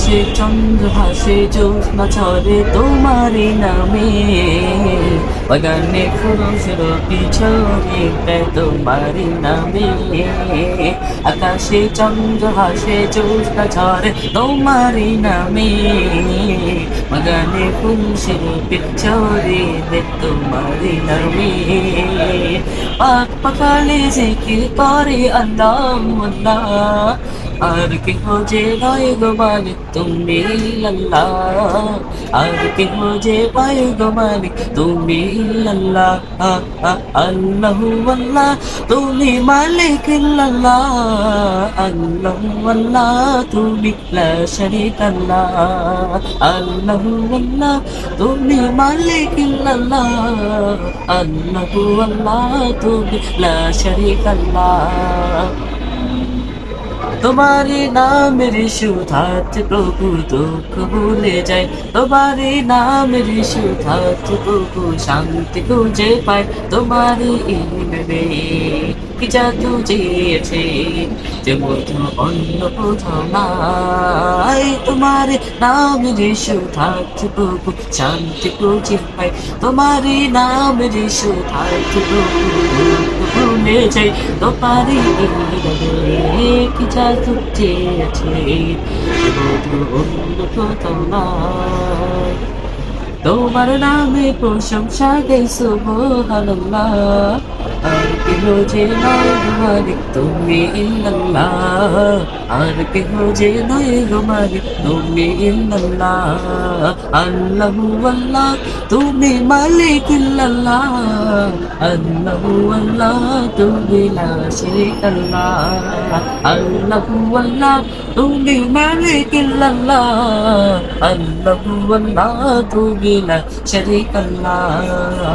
আকাশে চন্দ্র ভাসে জ্যোৎস্না ঝরে তোমারই নামে, বাগানে ফুল সুরভি ছড়ে তোমারই নামে। আকাশে চন্দ্র ভাসে জ্যোৎস্না ঝরে তোমারই নামে, বাগানে ফুল সুরভি ছড়ে তোমারই নামে। পাক পাখালে জিকির করে আল্লাহ আল্লাহ, আর কেহ যে নয় গো মালিক তুমি আল্লাহ, আর কেহ যে পায় গো মালিক তুমি আল্লাহ। আল্লাহু আল্লাহ তুমি মালিক আল্লাহ, আল্লাহু আল্লাহ তুমি লা শারীকা আল্লাহ। আল্লাহু আল্লাহ তুমি মালিক আল্লাহ, আল্লাহু আল্লাহ তুমি লা শারীকা আল্লাহ। তোমারি নামের সুধাতে প্রভু দুঃখ ভুলে যায়, তোমারি নামের সুধাতে প্রভু শান্তি খুঁজে পায়। তোমারি ইলমে কি জাদু চেয়েছে যে মধু অন্য কোথাও নাই, তোমারি নামের সুধাতে প্রভু শান্তি খুঁজে পায়। তোমারি নামের সুধাতে প্রভু দুঃখ ভুলে যায়, তোমারি ইলমে কি জাদু চেয়েছে মধু অন্য কোথাও নাই। তোমার নামে প্রশংসা গাই সুবহানাল্লাহ, আর কেহ যে নয় গো মালিক তুমি ইল্লাল্লাহ, আর কেহ যে নয় গো মালিক তুমি ইল্লাল্লাহ। আল্লাহু আল্লাহ তুমি মালিক ইল্লাল্লাহ, আল্লাহু আল্লাহ তুমি লা শারীকা আল্লাহ। আল্লাহু আল্লাহ তুমি মালিক ইল্লাল্লাহ, আল্লাহু আল্লাহ তুমি লা শারীকা আল্লাহ।